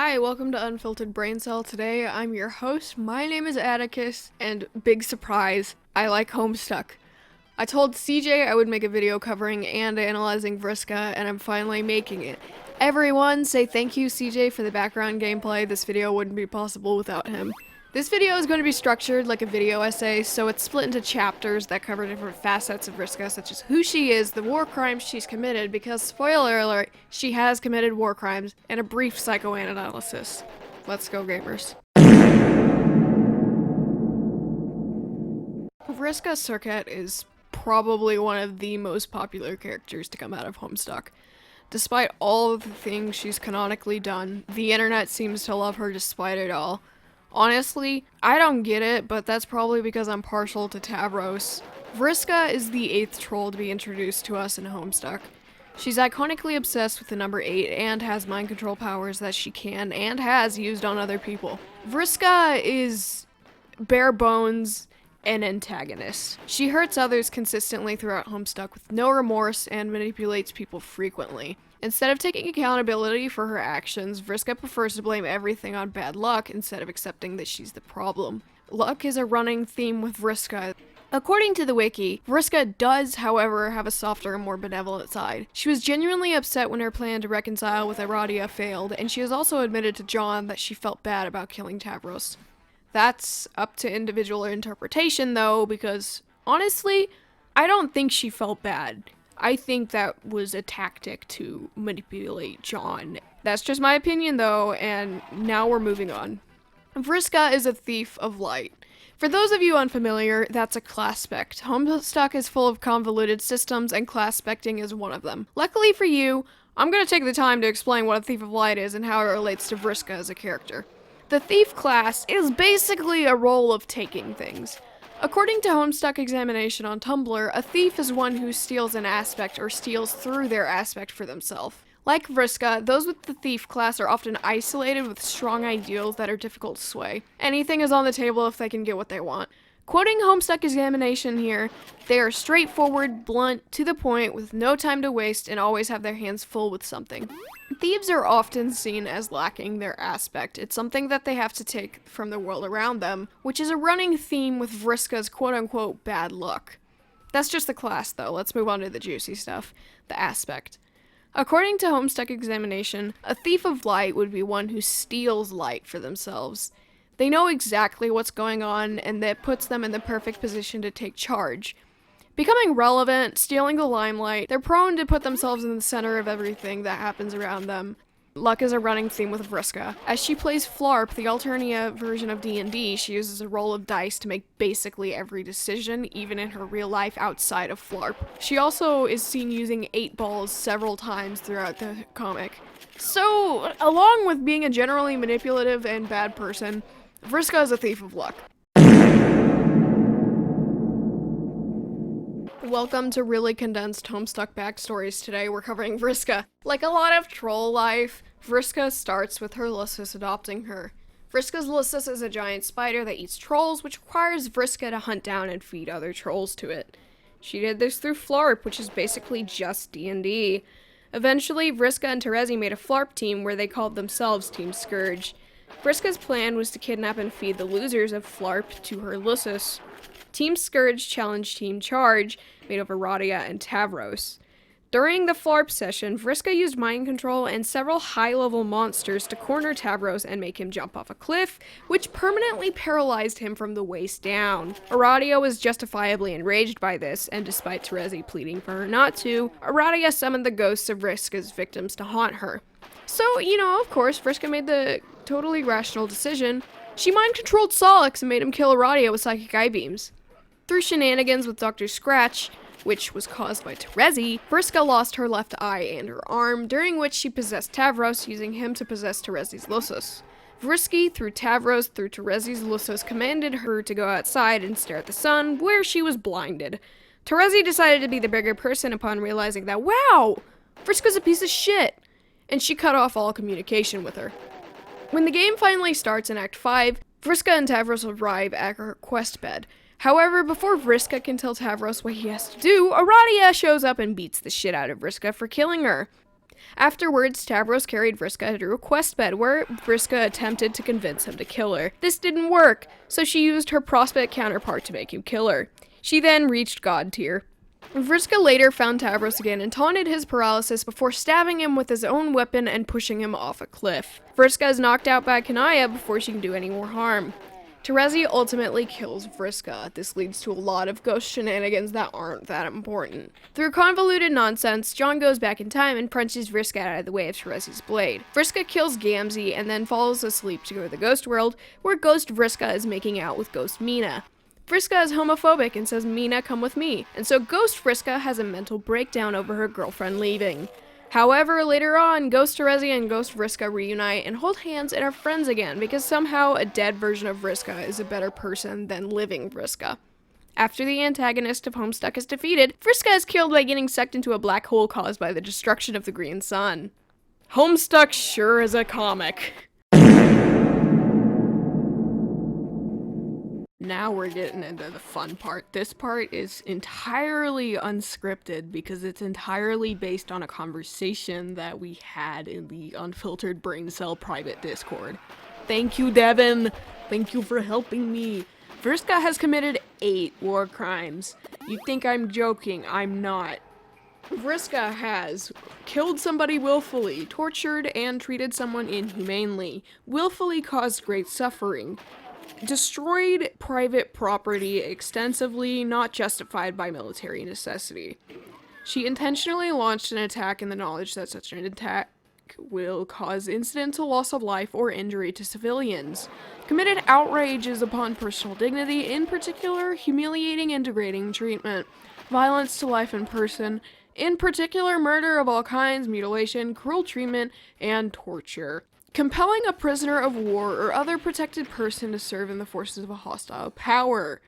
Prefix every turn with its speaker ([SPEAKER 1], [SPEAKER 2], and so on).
[SPEAKER 1] Hi, welcome to Unfiltered Brain Cell. Today I'm your host. My name is Atticus, and big surprise, I like Homestuck. I told CJ I would make a video covering and analyzing Vriska, and I'm finally making it. Everyone say thank you CJ for the background gameplay. This video wouldn't be possible without him. This video is going to be structured like a video essay, so it's split into chapters that cover different facets of Vriska, such as who she is, the war crimes she's committed, because, spoiler alert, she has committed war crimes, and a brief psychoanalysis. Let's go, gamers. Vriska Serket is probably one of the most popular characters to come out of Homestuck. Despite all of the things she's canonically done, the internet seems to love her despite it all. Honestly, I don't get it, but that's probably because I'm partial to Tavros. Vriska is the 8th troll to be introduced to us in Homestuck. She's iconically obsessed with the number 8 and has mind control powers that she can and has used on other people. Vriska is bare bones an antagonist. She hurts others consistently throughout Homestuck with no remorse and manipulates people frequently. Instead of taking accountability for her actions, Vriska prefers to blame everything on bad luck instead of accepting that she's the problem. Luck is a running theme with Vriska. According to the wiki, Vriska does, however, have a softer and more benevolent side. She was genuinely upset when her plan to reconcile with Aradia failed, and she has also admitted to John that she felt bad about killing Tavros. That's up to individual interpretation, though, because, honestly, I don't think she felt bad. I think that was a tactic to manipulate John. That's just my opinion, though, and now we're moving on. Vriska is a thief of light. For those of you unfamiliar, that's a class spect. Homestuck is full of convoluted systems, and class specting is one of them. Luckily for you, I'm going to take the time to explain what a thief of light is and how it relates to Vriska as a character. The thief class is basically a role of taking things. According to Homestuck Examination on Tumblr, a thief is one who steals an aspect or steals through their aspect for themselves. Like Vriska, those with the thief class are often isolated with strong ideals that are difficult to sway. Anything is on the table if they can get what they want. Quoting Homestuck Examination here, they are straightforward, blunt, to the point, with no time to waste, and always have their hands full with something. Thieves are often seen as lacking their aspect. It's something that they have to take from the world around them, which is a running theme with Vriska's quote-unquote bad luck. That's just the class, though. Let's move on to the juicy stuff, the aspect. According to Homestuck Examination, a thief of light would be one who steals light for themselves. They know exactly what's going on, and that puts them in the perfect position to take charge. Becoming relevant, stealing the limelight, they're prone to put themselves in the center of everything that happens around them. Luck is a running theme with Vriska. As she plays Flarp, the Alternia version of D&D, she uses a roll of dice to make basically every decision, even in her real life outside of Flarp. She also is seen using 8 balls several times throughout the comic. So, along with being a generally manipulative and bad person, Vriska is a thief of luck. Welcome to really condensed Homestuck backstories. Today we're covering Vriska. Like a lot of troll life, Vriska starts with her Lusus adopting her. Vriska's Lusus is a giant spider that eats trolls, which requires Vriska to hunt down and feed other trolls to it. She did this through Flarp, which is basically just D&D. Eventually, Vriska and Terezi made a Flarp team where they called themselves Team Scourge. Vriska's plan was to kidnap and feed the losers of Flarp to her Lusus. Team Scourge challenged Team Charge, made of Aradia and Tavros. During the Flarp session, Vriska used mind control and several high-level monsters to corner Tavros and make him jump off a cliff, which permanently paralyzed him from the waist down. Aradia was justifiably enraged by this, and despite Terezi pleading for her not to, Aradia summoned the ghosts of Vriska's victims to haunt her. So, of course, Vriska made the totally rational decision. She mind-controlled Solix and made him kill Aradia with psychic eye beams. Through shenanigans with Dr. Scratch, which was caused by Terezi, Vriska lost her left eye and her arm, during which she possessed Tavros, using him to possess Terezi's Lusus. Vriska, through Tavros, through Terezi's Lusus, commanded her to go outside and stare at the sun, where she was blinded. Terezi decided to be the bigger person upon realizing that, wow, Vriska's a piece of shit, and she cut off all communication with her. When the game finally starts in Act 5, Vriska and Tavros arrive at her quest bed. However, before Vriska can tell Tavros what he has to do, Aradia shows up and beats the shit out of Vriska for killing her. Afterwards, Tavros carried Vriska to a quest bed where Vriska attempted to convince him to kill her. This didn't work, so she used her prospect counterpart to make him kill her. She then reached God tier. Vriska later found Tavros again and taunted his paralysis before stabbing him with his own weapon and pushing him off a cliff. Vriska is knocked out by Kanaya before she can do any more harm. Terezi ultimately kills Vriska. This leads to a lot of ghost shenanigans that aren't that important. Through convoluted nonsense, John goes back in time and punches Vriska out of the way of Terezi's blade. Vriska kills Gamzee and then falls asleep to go to the ghost world, where Ghost Vriska is making out with Ghost Mina. Vriska is homophobic and says, "Mina, come with me," and so Ghost Vriska has a mental breakdown over her girlfriend leaving. However, later on, Ghost Terezi and Ghost Vriska reunite and hold hands and are friends again because somehow a dead version of Vriska is a better person than living Vriska. After the antagonist of Homestuck is defeated, Vriska is killed by getting sucked into a black hole caused by the destruction of the Green Sun. Homestuck sure is a comic. Now we're getting into the fun part. This part is entirely unscripted because it's entirely based on a conversation that we had in the Unfiltered Brain Cell private Discord. Thank you, Devin. Thank you for helping me. Vriska has committed 8 war crimes. You think I'm joking? I'm not. Vriska has killed somebody willfully, tortured and treated someone inhumanely, willfully caused great suffering, destroyed private property extensively, not justified by military necessity. She intentionally launched an attack in the knowledge that such an attack will cause incidental loss of life or injury to civilians. Committed outrages upon personal dignity, in particular humiliating and degrading treatment, violence to life and person, in particular murder of all kinds, mutilation, cruel treatment, and torture. Compelling a prisoner of war or other protected person to serve in the forces of a hostile power.